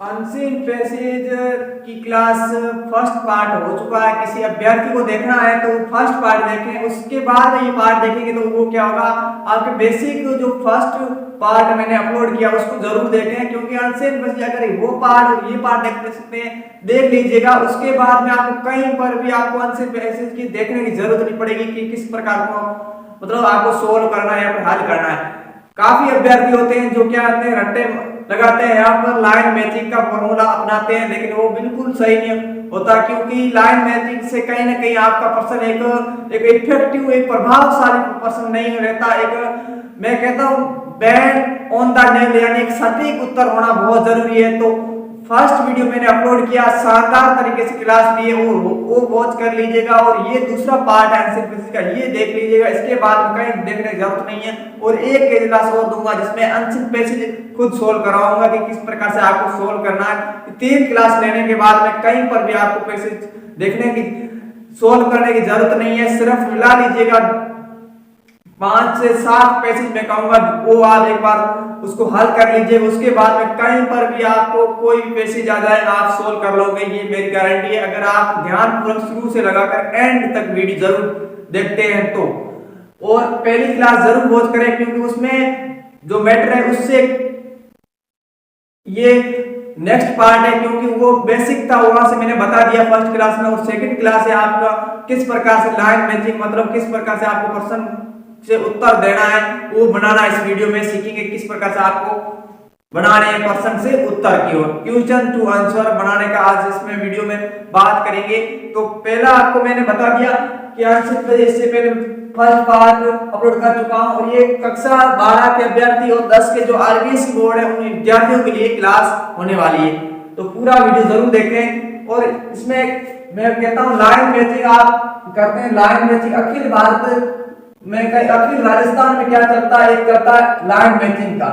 Unseen passage की class first part हो चुका है। किसी अभ्यर्थी को देखना है तो फर्स्ट पार्ट देखें, उसके बाद ये पार्ट देखेंगे तो वो क्या होगा, आपके बेसिक जो फर्स्ट पार्ट मैंने अपलोड किया उसको जरूर देखें, क्योंकि अनसीन पैसेज अगर वो पार्ट और ये पार्ट देख सकते हैं, देख लीजिएगा। उसके बाद में आपको कहीं पर भी आपको अनसीन पैसेज की देखने की जरूरत नहीं पड़ेगी कि किस प्रकार को मतलब आपको सोल्व करना है या फिर हल करना है। काफी अभ्यर्थी होते हैं जो क्या करते हैं, रट्टे लगाते हैं, यहाँ पर लाइन मैचिंग का फॉर्मूला अपनाते हैं, लेकिन वो बिल्कुल सही नहीं होता, क्योंकि लाइन मैचिंग से कहीं ना कहीं आपका पर्सन एक इफेक्टिव, एक प्रभावशाली पर्सन नहीं रहता। एक मैं कहता हूँ बैंड ऑन द नेल, यानी एक सटीक उत्तर होना बहुत जरूरी है। तो फर्स्ट वीडियो मैंने अपलोड किया, शानदार तरीके से क्लास ली है, वो वॉच कर लीजिएगा। और ये दूसरा पार्ट है आंसर पैसेज का, ये देख लीजिएगा। इसके बाद कहीं देखने की जरूरत नहीं है। और एक क्लास और दूंगा जिसमें आंसर पैसेज खुद सोल्व कराऊंगा कि किस प्रकार से आपको सोल्व करना है। 3 क्लास लेने के बाद में कहीं पर भी आपको पैसेज देखने की सोल्व करने की जरूरत नहीं है। सिर्फ मिला लीजिएगा 5 से 7 पैसेज मैं कहूंगा, वो आप एक बार उसको हल कर लीजिए। उसके बाद में कहीं पर भी आपको कोई पैसेज आ जाए आप सोल्व कर लोगे, ये मेरी गारंटी है। अगर आप ध्यानपूर्वक शुरू से लगाकर एंड तक वीडियो जरूर देखते हैं तो। और पहली क्लास जरूर वॉच करें, क्योंकि उसमें जो मैटर है उससे ये नेक्स्ट पार्ट है, क्योंकि वो बेसिक था, वहां से मैंने बता दिया फर्स्ट क्लास में। और सेकंड क्लास है आपका किस प्रकार से लाइन मैचिंग, मतलब किस प्रकार से आपको क्वेश्चन से उत्तर देना है, वो बनाना इस वीडियो में सीखेंगे। किस प्रकार से आपको बनाने हैं क्वेश्चन से उत्तर की ओर, क्वेश्चन टू आंसर बनाने का आज इसमें वीडियो में बात करेंगे। तो पहला आपको मैंने बता दिया कि आंसर पे इससे पहले फर्स्ट पार्ट अपलोड कर चुका हूं। और ये कक्षा 12 के अभ्यर्थी और 10 के जो आरबीएससी बोर्ड है उन विद्यार्थियों के लिए क्लास होने वाली है, तो पूरा वीडियो जरूर देखें। और इसमें मैं कहता हूं लाइन मैचिंग आप करते हैं, लाइन मैचिंग अखिल भारत में अखिल राजस्थान में क्या चलता है, एक चलता है लाइन मैचिंग का।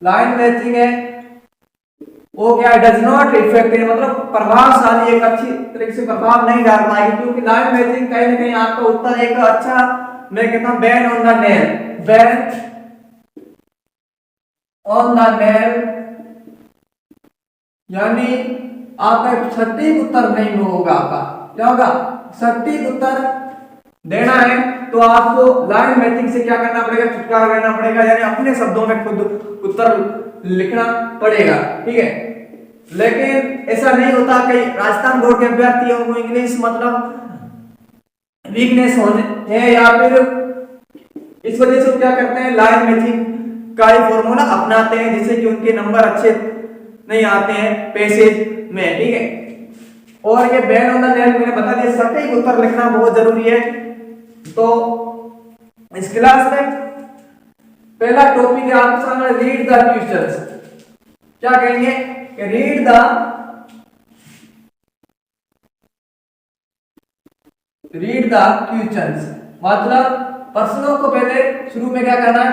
लाइन मैचिंग है वो क्या डज नॉट इफेक्ट, मतलब प्रभावशाली, एक अच्छी तरीके से प्रभाव नहीं डाल पाएगी, क्योंकि लाइन मैचिंग कहीं ना कहीं आपका उत्तर एक अच्छा मैं कहता हूं band on the nail, band on the nail, यानी आपका सटीक उत्तर नहीं होगा। आपका क्या होगा, सटीक उत्तर देना है तो आपको लाइन मैचिंग से क्या करना पड़ेगा, छुटकारा करना पड़ेगा, यानी अपने शब्दों में खुद उत्तर लिखना पड़ेगा, ठीक है। लेकिन ऐसा नहीं होता, कई राजस्थान बोर्ड के अभ्यर्थियों को इंग्लिश मतलब वीकनेस होने है, या फिर इस वजह से क्या करते हैं लाइन मैचिंग का ही फॉर्मूला अपनाते हैं, जिससे कि उनके नंबर अच्छे नहीं आते हैं पैसेज में, ठीक है। और ये बैंड ऑन द नेल मैंने बता दिया, सटीक उत्तर लिखना बहुत जरूरी है। तो इस क्लास में पहला टॉपिक है आपके सामने रीड द क्वेश्चंस। क्या कहेंगे, रीड द क्वेश्चंस, मतलब प्रश्नों को पहले शुरू में क्या करना है,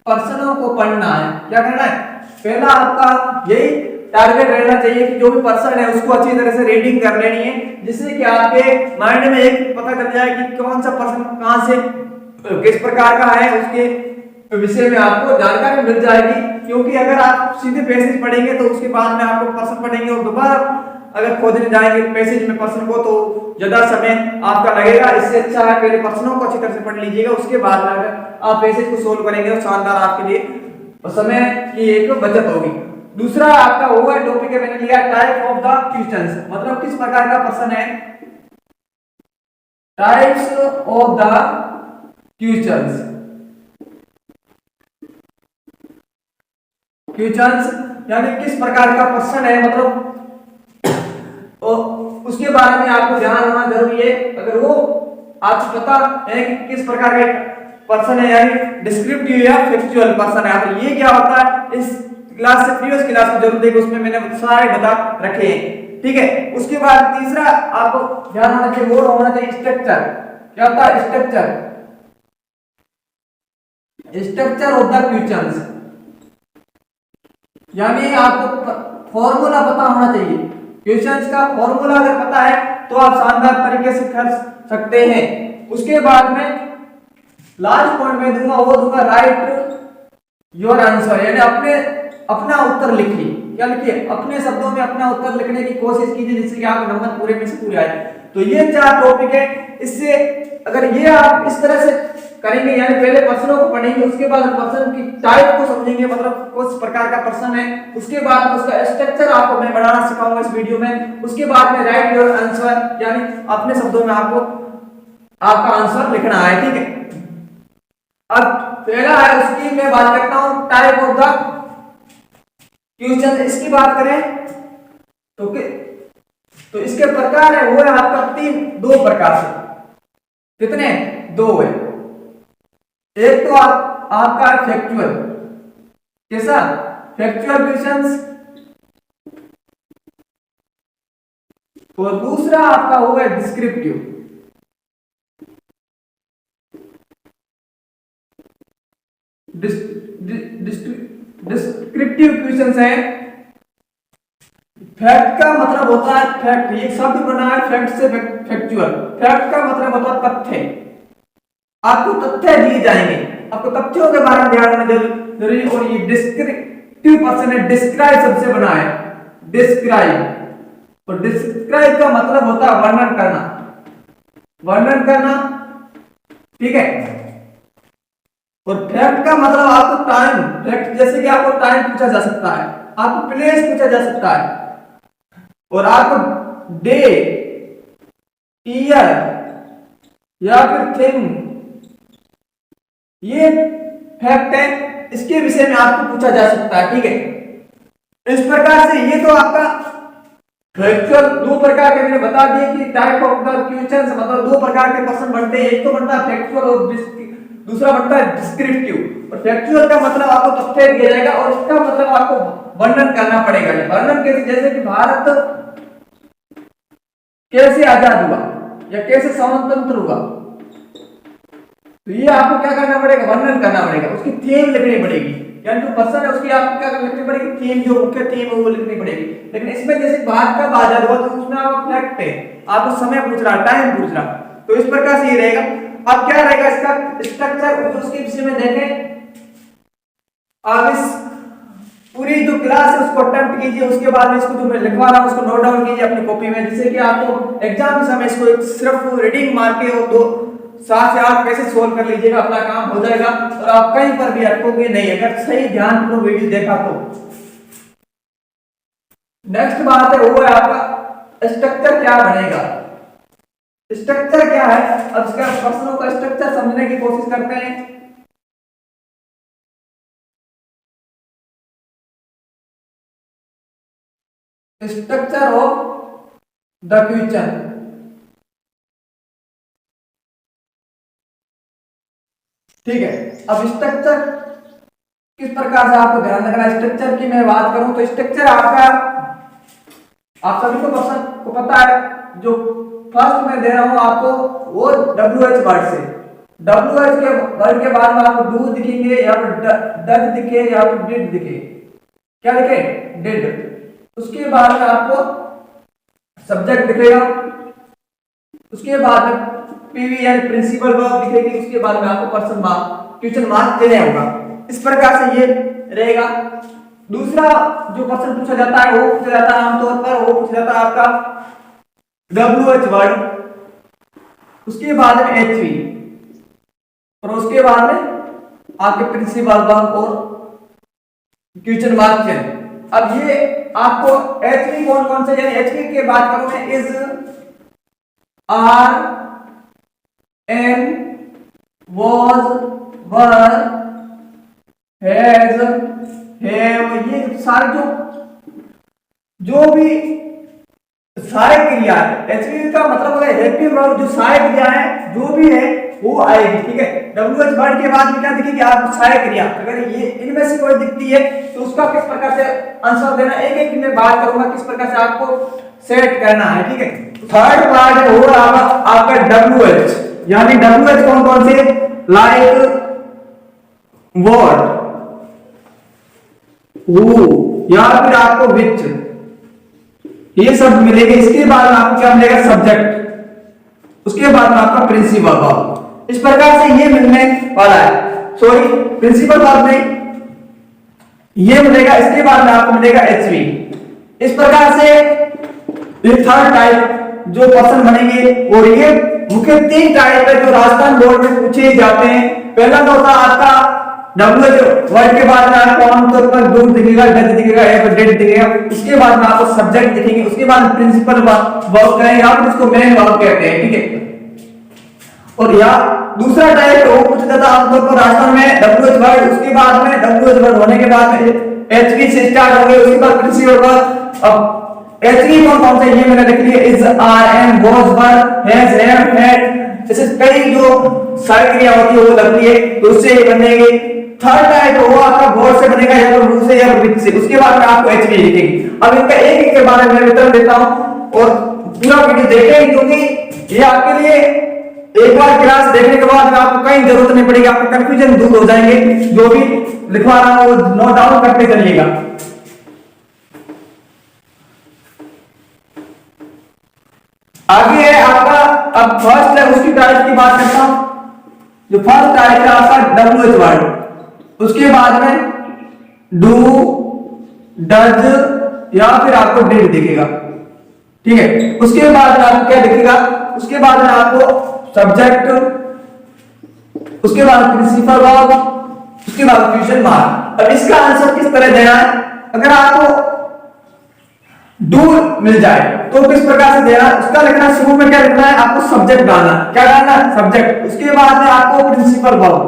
प्रश्नों को पढ़ना है। क्या करना है, पहला आपका यही टारगेट रहना चाहिए कि जो भी पर्सन है उसको अच्छी तरह से रीडिंग कर लेनी है, जिससे कि आपके माइंड में एक पता चल जाए कि कौन सा पर्सन कहां से किस प्रकार का है, उसके विषय में आपको जानकारी मिल जाएगी। क्योंकि अगर आप सीधे पैसेज पढ़ेंगे तो उसके बाद में आपको पर्सन पढ़ेंगे और दोबारा अगर खोजने जाएंगे पैसेज में पर्सन को, तो ज्यादा समय आपका लगेगा। इससे अच्छा है पहले प्रश्नों को अच्छी तरह से पढ़ लीजिएगा, उसके बाद में अगर आप पैसेज को सोल्व करेंगे तो शानदार आपके लिए समय की एक बचत होगी। दूसरा आपका वो है टॉपिक है, मैंने लिया टाइप ऑफ द क्वेश्चंस, मतलब किस प्रकार का प्रश्न है, टाइप्स ऑफ द क्वेश्चंस। यानी किस प्रकार का प्रश्न है, मतलब उसके बारे में आपको ध्यान होना जरूरी है। अगर वो आपको पता है कि किस प्रकार का प्रश्न है, यानी डिस्क्रिप्टिव या फैक्चुअल प्रश्न है, तो ये क्या होता है, इस क्लास से प्रीवियस क्लास को जरूर देखो, उसमें मैंने सारे बता रखे हैं, ठीक है। उसके बाद तीसरा आपको ध्यान होना चाहिए, वो होना चाहिए स्ट्रक्चर। क्या होता है, स्ट्रक्चर ऑफ द क्वेश्चंस, यानी आपको फॉर्मूला पता होना चाहिए। क्वेश्चंस का फॉर्मूला अगर पता है तो आप शानदार तरीके से कर सकते हैं। उसके बाद में लास्ट पॉइंट में दूंगा, वो दूंगा राइट योर आंसर, यानी अपने अपना उत्तर लिखिए। क्या लिखिए? अपने शब्दों में अपना उत्तर लिखने की कोशिश कीजिए, जिससे कि आपके नंबर पूरे में से पूरे आए। तो ये 4 टॉपिक है। इससे अगर ये आप इस तरह से करेंगे, यानी पहले प्रश्नों को पढ़ेंगे, उसके बाद प्रश्न की टाइप को समझेंगे, मतलब किस प्रकार का प्रश्न है, उसके बाद में उसका स्ट्रक्चर आपको मैं बनाना सिखाऊंगा इस वीडियो में। उसके बाद में राइट योर आंसर, यानी अपने शब्दों में आपको आपका आंसर लिखना है। ठीक है, अब पहला है, उसकी मैं बात करता हूं टाइप ऑफ द क्वेश्चन। इसकी बात करें तो इसके प्रकार है, वो है आपका 2 प्रकार से। कितने? 2 है। एक तो आपका फैक्चुअल, कैसा? फैक्चुअल क्वेश्चंस, और दूसरा आपका वो है डिस्क्रिप्टिव। डिस्क्रिप्टिव क्वेश्चंस है। फैक्ट का मतलब होता है फैक्ट, ये शब्द बना है फैक्ट से, फैक्चुअल। फैक्ट का मतलब होता है तथ्य। आपको तथ्य दिए जाएंगे, आपको तथ्यों के बारे में ध्यान रखना जरूरी। और ये डिस्क्रिप्टिव पर्सन है, डिस्क्राइब शब्द से बना है, डिस्क्राइब। और डिस्क्राइब का मतलब होता है वर्णन करना, वर्णन करना। ठीक है, और फैक्ट का मतलब आपको टाइम, फैक्ट जैसे कि आपको टाइम पूछा जा सकता है, आपको प्लेस पूछा जा सकता है, और आपको डे, ईयर या फिर थिंग, ये फैक्ट है, इसके विषय में आपको पूछा जा सकता है। ठीक है, इस प्रकार से ये तो आपका फैक्चुअल 2 प्रकार के मैंने बता दिए कि टाइप ऑफ द क्वेश्चंस, मतलब 2 प्रकार के क्वेश्चन बनते हैं। एक तो बनता है फैक्चुअल और दूसरा बनता है डिस्क्रिप्टिव। और फैक्चुअल का मतलब आपको तथ्य दिया जाएगा, और इसका मतलब आपको वर्णन करना पड़ेगा। वर्णन कैसे? जैसे कि भारत कैसे आजाद हुआ या कैसे स्वतंत्र हुआ, तो ये आपको क्या करना पड़ेगा? वर्णन करना पड़ेगा, उसकी थीम लिखनी पड़ेगी। यानी जो पर्सन है उसकी आपको क्या लिखनी पड़ेगी? थीम, जो मुख्य थीम है वो लिखनी पड़ेगी। लेकिन इसमें जैसे भारत कब आजाद हुआ, तो उसमें आपको फैक्ट है, आपको समय पूछ रहा, टाइम पूछ रहा, तो इस प्रकार से ये रहेगा। अब क्या रहेगा इसका स्ट्रक्चर, उसके विषय में देखें। आप इस पूरी जो क्लास है उसको अटेम्प्ट कीजिए, उसके बाद में इसको जो मैं लिखवा रहा हूं उसको नोट डाउन कीजिए अपनी कॉपी में, जिससे कि आपको एग्जाम के समय इसको सिर्फ रीडिंग मार के और 7 से 8 कैसे सोल्व कर लीजिएगा, अपना काम हो जाएगा, और आप कहीं पर भी अटकोगे नहीं, अगर सही ध्यान पूर्वक वीडियो देखा तो। नेक्स्ट बात है वो है आपका स्ट्रक्चर क्या बनेगा। स्ट्रक्चर क्या है? अब इसका प्रश्नों का स्ट्रक्चर समझने की कोशिश करते हैं। Structure of the question. ठीक है, अब स्ट्रक्चर किस प्रकार से आपको ध्यान रखना है। स्ट्रक्चर की मैं बात करूं तो स्ट्रक्चर आपका, आप सभी को पर्सन को पता है, जो फर्स्ट में दे रहा हूं आपको वो WH वर्ड से, WH के वर्ड के बाद में आपको डू दिखेंगे, या फिर डज दिखे, या फिर डिड दिखे। क्या दिखे? डिड। उसके बाद में आपको सब्जेक्ट दिखेगा, उसके बाद में पीवी यानी प्रिंसिपल वर्ब दिखेगी, उसके बाद में आपको पर्सन मार्क, क्वेश्चन मार्क देना होगा। इस प्रकार से ये रहेगा। दूसरा जो क्वेश्चन पूछा जाता है वो पूछा जाता है आमतौर पर, वो पूछा जाता है आपका WH वर्ड, उसके बाद में HV, और उसके बाद में आपके प्रिंसिपल वर्ब और क्वेश्चन मार्क चिन्ह। अब ये आपको HV कौन कौन से, यानी HV की बात करूं मैं, is, are, am, was, were, has, have, ये सारे जो भी सहायक क्रिया है, एचवी का मतलब है हेल्पिंग वर्ब, जो सहायक क्रिया है जो भी है वो आएगी। ठीक है, WH वर्ड के बाद में क्या दिखेगी? आपको सहायक क्रिया। अगर ये इनमें से कोई दिखती है तो उसका किस प्रकार से आंसर देना, एक एक मैं बात करूंगा किस प्रकार से आपको सेट करना है। ठीक है, थर्ड पार्ट है वो आपका WH, यानी WH कौन कौन से? लाइक, व्हाट, हु, या फिर आपको विच, ये सब मिलेंगे। इसके बाद में आपको क्या मिलेगा? सब्जेक्ट, उसके बाद में आपका प्रिंसिपल वर्ब। इस प्रकार से ये मिलने वाला है। सॉरी, प्रिंसिपल वर्ब नहीं, ये मिलेगा, इसके बाद में आपको मिलेगा HV। इस प्रकार से ये थर्ड टाइप जो क्वेश्चन बनेंगे, और ये मुख्य 3 टाइप है जो राजस्थान बोर्ड में पूछे जाते हैं। पहला तो होता है आपका WH वर्ड के बाद में आपको आमतौर पर डू दिखेगा, डज दिखेगा या फिर डेट दिखेगा। उसके बाद में आपको सब्जेक्ट दिखेंगे, उसके बाद प्रिंसिपल वर्ब कहेंगे, आप इसको मेन वर्ब कहते हैं, ठीक है। और यहाँ दूसरा टाइप वो पूछा जाता है आमतौर पर राजस्थान में WH वर्ड, उसके बाद में WH वर्ड होने के बाद में HV से स्टार्ट हो गए, उसके बाद प्रिंसिपल वर्ब। अब HV कौन से ये मैंने लिख लिया, is, are, am, was, were, has, have, had, जैसे कई जो सारी क्रिया होती है वो लगती है, तो उससे ये बनेगी। थर्ड टाइप वो आपका वर्ड से बनेगा या तो रूट से या विच से, उसके बाद में आपको HV लिखेंगे। अब इनका एक एक के बारे में विवरण देता हूं और पूरा वीडियो देखें, क्योंकि ये आपके लिए एक बार क्लास देखने के बाद आपको कहीं जरूरत नहीं पड़ेगी, आपका कंफ्यूजन दूर हो जाएंगे। जो भी लिखवा रहा हूं वो नोट डाउन करते चलिएगा। आगे है आपका, अब फर्स्ट है उसकी टाइप की बात करता हूं। जो फर्स्ट टाइप है आपका WH वर्ड, उसके बाद में डू, डज या फिर आपको डिड दिखेगा, ठीक है। उसके बाद में आपको क्या दिखेगा, उसके बाद में आपको सब्जेक्ट, उसके बाद प्रिंसिपल वर्ब, उसके बाद क्वेश्चन मार्क। अब इसका आंसर किस तरह देना है, अगर आपको डू मिल जाए तो किस प्रकार से देना, उसका लिखना शुरू में क्या लिखना है, आपको सब्जेक्ट डालना, क्या डालना, सब्जेक्ट। उसके बाद में आपको प्रिंसिपल वर्ब,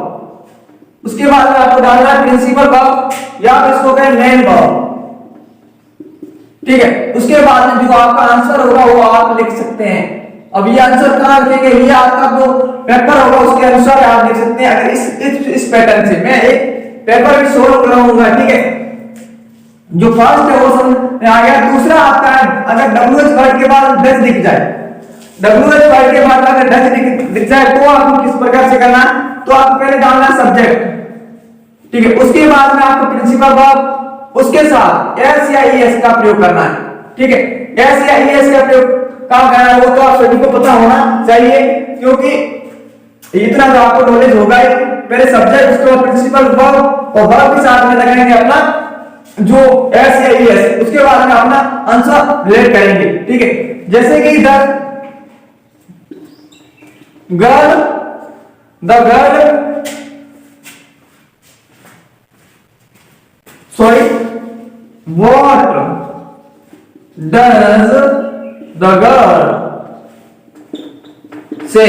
उसके बाद में आपको डालना है प्रिंसिपल वर्ब या फिर इसको कहें मेन वर्ब, ठीक है। उसके बाद में जो आपका आंसर होगा वो आप लिख सकते हैं। अब ये आंसर कहां लिखेंगे, ये आपका जो पेपर होगा उसके अनुसार आप लिख सकते हैं। अगर इस पैटर्न से मैं एक पेपर भी सोल्व कराऊंगा, ठीक है। जो फर्स्ट है वो समझ आ गया। दूसरा आपका है, अगर WH वर्ड के बाद डज दिख जाए, WH वर्ड के बाद अगर डज दिख जाए तो आपको किस प्रकार से करना है, तो आपको पहले डालना सब्जेक्ट, ठीक है। उसके बाद में आपको प्रिंसिपल वर्ब, उसके साथ एस या ईएस का प्रयोग करना है, ठीक है। एस या ईएस का प्रयोग कहां करना है वो तो आप सभी को पता होना चाहिए, क्योंकि इतना तो आपको नॉलेज होगा ही। पहले सब्जेक्ट, उसके बाद प्रिंसिपल वर्ब और वर्ब के साथ में लगाएंगे अपना जो एस या ईएस, उसके बाद में अपना आंसर रिलेट करेंगे, ठीक है। जैसे कि the girl sorry what does the girl से,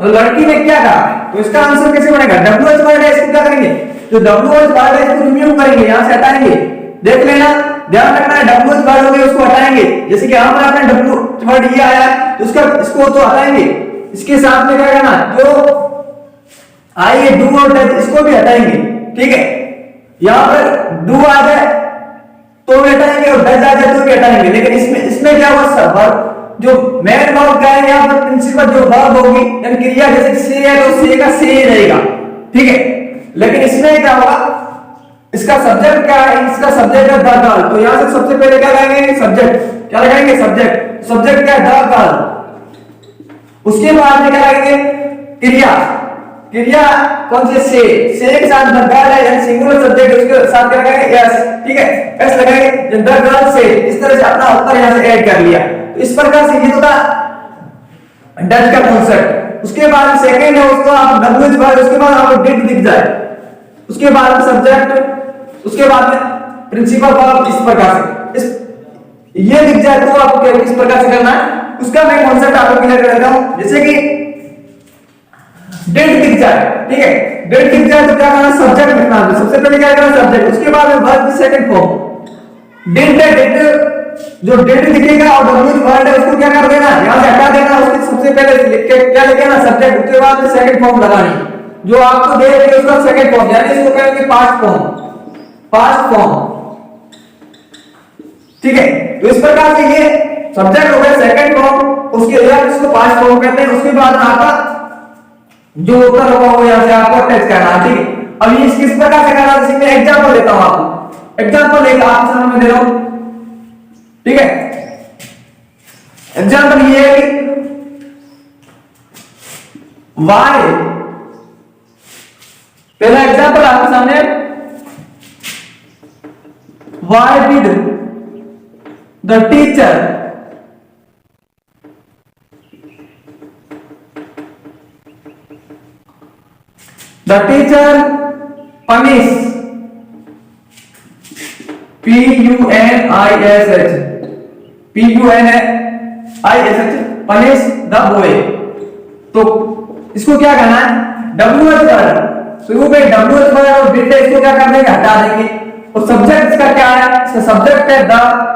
लड़की ने क्या कहा, तो इसका आंसर कैसे बनेगा, WH वर्ड है, इसको क्या करेंगे, जो WH वर्ड है इसको रिमूव करेंगे, यहां से हटाएंगे। देख लेना, ध्यान रखना है, WH वर्ड हो गया उसको हटाएंगे। जैसे कि यहां पर आपने WH वर्ड ये आया तो उसका इसको तो हटाएंगे, इसके साथ में क्या करना, जो आइए डू और डज इसको भी हटाएंगे, ठीक है। यहां पर डू आ जाए तो भी हटाएंगे और डज आ जाए तो भी हटाएंगे, लेकिन इसमें क्या हुआ, सब जो मेन वर्ब का है, यहां पर प्रिंसिपल जो वर्ब होगी यानी क्रिया, जैसे से है तो से का से ही रहेगा, ठीक है। लेकिन इसमें क्या होगा, इसका सब्जेक्ट क्या है, इसका सब्जेक्ट है द गर्ल, तो यहां से सबसे पहले क्या लगाएंगे, सब्जेक्ट, क्या लगाएंगे, सब्जेक्ट। सब्जेक्ट क्या है, द गर्ल। उसके बाद में क्या लगाएंगे, क्रिया, क्रिया कौन सी, से के साथ द गर्ल है यानी सिंगुलर सब्जेक्ट, उसके साथ क्या लगाएंगे, एस, ठीक है, एस लगाएंगे, द गर्ल से। इस तरह से अपना उत्तर यहां से ऐड कर लिया। तो इस प्रकार से ये तो था डज का कॉन्सेप्ट। उसके बाद सेकंड है, उसको आप WH वर्ड, उसके बाद आपको डिड दिख जाए, उसके बाद सब्जेक्ट, उसके बाद में प्रिंसिपल वर्ब, इस प्रकार से ये दिख जाए तो आपको किस प्रकार से करना है, उसका मैं कॉन्सेप्ट आपको क्लियर कर देता हूं। जैसे कि डिड दिख जाए, ठीक है, डिड दिख जाए तो क्या करना, सब्जेक्ट लिखना है, सबसे पहले क्या करना, सब्जेक्ट, उसके बाद में वर्ब की सेकंड फॉर्म। डिड है, डिड जो डिड दिखेगा और WH वर्ड है उसको क्या कर देना, यहां से हटा देना, उसके सबसे पहले लिख के क्या लिखे ना, सब्जेक्ट, उसके बाद में सेकंड फॉर्म लगानी, जो आपको दे रही है उसका सेकंड फॉर्म, यानी इसको कहेंगे पास्ट फॉर्म, पास्ट फॉर्म, ठीक है। तो इस प्रकार से ये सब्जेक्ट हो गया सेकंड फॉर्म, उसके बाद इसको पास्ट फॉर्म कहते हैं। उसके बाद आपका जो उत्तर होगा वो यहां से आपको अटैच करना है, ठीक है। अब ये किस प्रकार से करना, जैसे मैं एग्जांपल देता हूं आपको, एग्जांपल एक आपके सामने दे रहा हूं, ठीक है। एग्जांपल ये है कि वाई, पहला एग्जांपल आपके सामने Why did the teacher punish punish the boy? तो इसको क्या करना है, WH वर्ड शुरू में WH वर्ड और did इसको क्या कर देंगे, हटा देंगे। और सब्जेक्ट इसका क्या है, इसका सब्जेक्ट है द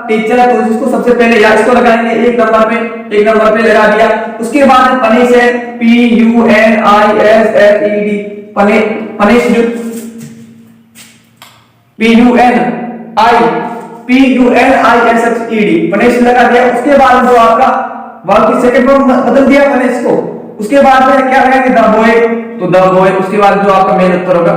टीचर, तो इसको सबसे पहले या इसको लगाएंगे एक नंबर पे लगा दिया। उसके बाद पनिश है PUNISHED PUNISHED पनिश लगा दिया। उसके बाद जो आपका वर्ब की सेकंड फॉर्म बदल दिया पनिश को। उसके बाद में क्या लगाएंगे, द बॉय, तो द बॉय। उसके बाद जो आपका मेन उत्तर होगा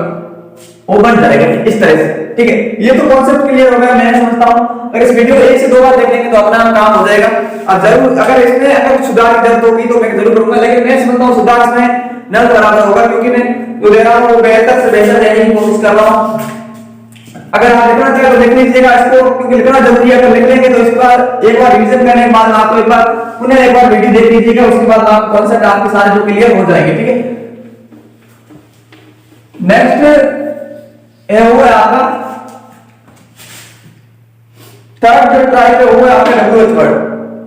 वो बन जाएगा इस तरह से, ठीक है। ये तो कॉन्सेप्ट क्लियर हो गया मैं समझता हूं। अगर इस वीडियो को 1 से 2 बार देख लेंगे तो अपना काम हो जाएगा। और जरूर अगर इसमें अगर सुधार की जरूरत होगी तो मैं जरूर करूंगा, लेकिन मैं समझता हूं सुधार इसमें न बराबर होगा, क्योंकि मैं जो दे रहा हूं वो बेहतर से बेहतर देने की कोशिश कर रहा हूं। अगर आप लिखना चाहे तो लिख लीजिएगा इसको, क्योंकि लिखना जरूरी है। अगर लिख लेंगे तो इस बार एक बार रिवीजन करने के बाद आपको एक बार पुनः एक बार वीडियो देख लीजिएगा, उसके बाद आप कॉन्सेप्ट आपके सारे जो क्लियर हो जाएंगे, ठीक है। नेक्स्ट है वो आपका थर्ड जो ट्राई पे वो है आपका WH वर्ड।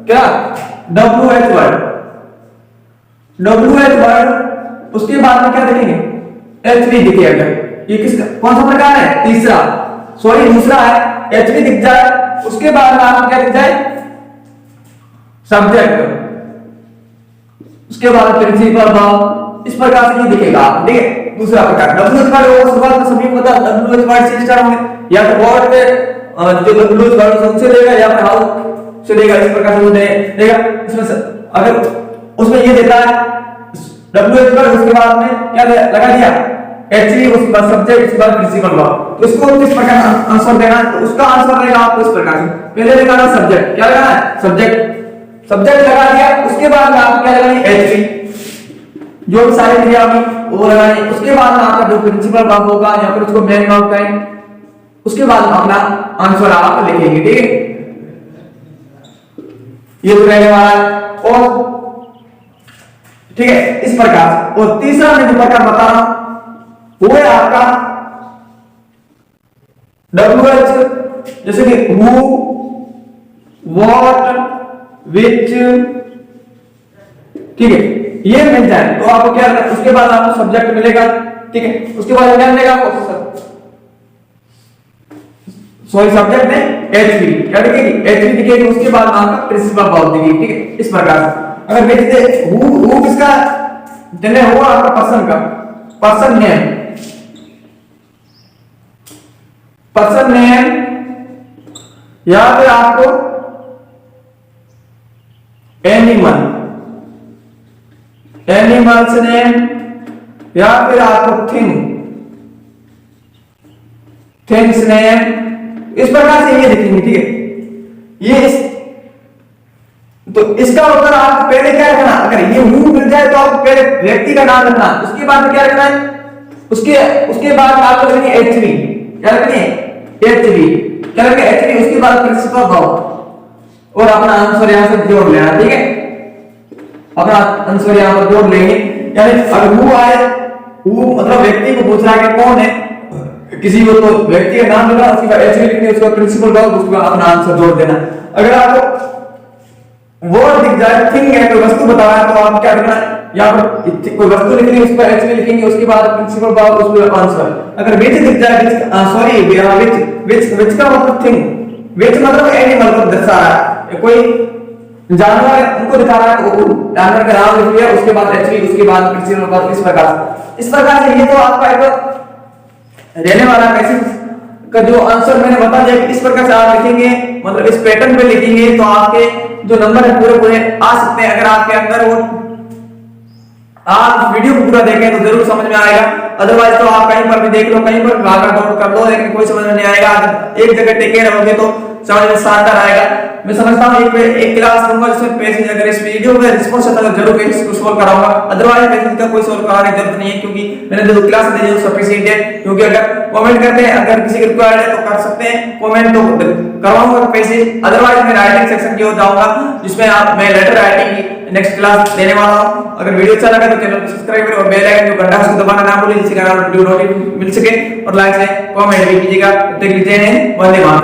क्या WH वर्ड, उसके बाद में क्या देखेंगे, HV दिखेगा। ये किसका कौन सा प्रकार है, तीसरा, सॉरी दूसरा है। HV दिख जाए, उसके बाद में आपको क्या दिख जाए, सब्जेक्ट, उसके बाद प्रिंसिपल वर्ब, इस प्रकार से ये दिखेगा, ठीक है। दूसरा प्रकार WH वर्ड वो शुरुआत में सभी को पता WH वर्ड से स्टार्ट होंगे, या तो वर्ड पे जो WH वर्ड से देगा या फिर हाउ से देगा, इस प्रकार से वो देगा। इसमें अगर उसमें ये देता है WH वर्ड, उसके बाद में क्या लगा दिया HV, उसके बाद सब्जेक्ट, उसके बाद प्रिंसिपल वर्ब, तो इसको किस प्रकार आंसर देना है, तो उसका आंसर रहेगा आपको इस प्रकार से। पहले लगाना सब्जेक्ट, क्या लगाना है, सब्जेक्ट लगा दिया। उसके बाद में आप क्या लगाएंगे, HV, जो भी सारी क्रिया होगी वो लगानी। उसके बाद में आपका जो प्रिंसिपल वर्ब होगा या फिर उसको मेन वर्ब कहेंगे, उसके बाद अपना आंसर आप लिखेंगे, ठीक है। ये तो रहने वाला है। और ठीक है इस प्रकार। और तीसरा मैं जो प्रकार बता रहा हूं वो है आपका WH, जैसे कि who, what, which, ठीक है, ये मिल जाए तो आपको क्या करना, उसके बाद आपको सब्जेक्ट मिलेगा, ठीक है। उसके बाद क्या मिलेगा आपको, सॉरी सब्जेक्ट नहीं, HV, क्या दिखेगी, HV दिखेगी। उसके बाद आपका प्रिंसिपल वर्ब दिखेगी, ठीक है, इस प्रकार से। अगर देखते who किसका जने हुआ, आपका पर्सन का, पर्सन नेम, या फिर आपको एनिमल्स नेम, या फिर आपको थिंग्स नेम, इस प्रकार से ये लिखेंगे, ठीक है। ये तो इसका उत्तर आप पहले क्या रखना, अगर ये हूं मिल जाए तो आप पहले व्यक्ति का नाम रखना, उसके बाद में क्या रखना है, उसके बाद आपको लिखनी है HV, क्या रखनी है, HV, क्या रखना है, HV, उसके बाद प्रिंसिपल वर्ब, और अपना आंसर यहां से जोड़ लेना, ठीक है। अपना आंसर यहां पर जोड़ लेंगे। यानी अगर हु आए, हु मतलब व्यक्ति को पूछ रहा है कि कौन है, किसी को तो व्यक्ति का नाम लेना, उसके बाद HV लिखनी है, उसका प्रिंसिपल वर्ब, उसके बाद अपना आंसर जोड़ देना। अगर आपको वर्ड दिख जाए, थिंग है, कोई वस्तु बता रहा है, तो आप क्या लिखना है, या फिर कोई वस्तु लिखनी है, उस पर HV लिखेंगे, उसके बाद प्रिंसिपल वर्ब, उस पर आंसर। अगर विच दिख जाए, विच का मतलब थिंग, विच मतलब एनिमल को दर्शा रहा है, कोई जानवर है उनको दिखा रहा है, जानवर का नाम लिख लिया, उसके बाद HV, उसके बाद प्रिंसिपल वर्ब, इस प्रकार से ये तो आपका एक रहने वाला पैसेज का जो आंसर मैंने बता दिया कि इस प्रकार से आप लिखेंगे, मतलब इस पैटर्न पे लिखेंगे, तो आपके जो नंबर है पूरे आ सकते हैं। अगर आपके अंदर वो आप वीडियो को पूरा देखें तो जरूर समझ में आएगा, अदरवाइज तो आप कहीं पर भी देख लो, कहीं पर भागा दौड़ कर लो, लेकिन कोई समझ में नहीं आएगा। एक जगह टिके रहोगे तो समझ में शानदार आएगा। मैं समझता हूँ एक क्लास दूंगा जिसमें पैसेज, अगर इस वीडियो में रिस्पॉन्स आता है तो जरूर इसको सोल्व कराऊंगा, अदरवाइज पैसेज का कोई सोल्व कराने की जरूरत नहीं है, क्योंकि मैंने जो क्लास दी है सफिशिएंट है। क्योंकि अगर कमेंट करते हैं, अगर किसी के रिक्वायर्ड है तो कर सकते हैं कमेंट, तो करवाऊंगा पैसेज, अदरवाइज मैं राइटिंग सेक्शन की ओर जाऊंगा जिसमें मैं लेटर राइटिंग की नेक्स्ट क्लास देने वाला हूं। अगर वीडियो अच्छा लगा तो चैनल को सब्सक्राइब करें और बेल आइकन जो घंटा उसको दबाना ना भूलें, जिससे वीडियो नोटिफिकेशन मिल सके, और लाइक से कमेंट भी कीजिएगा। तब तक के लिए जय हिंद, वंदे मातरम।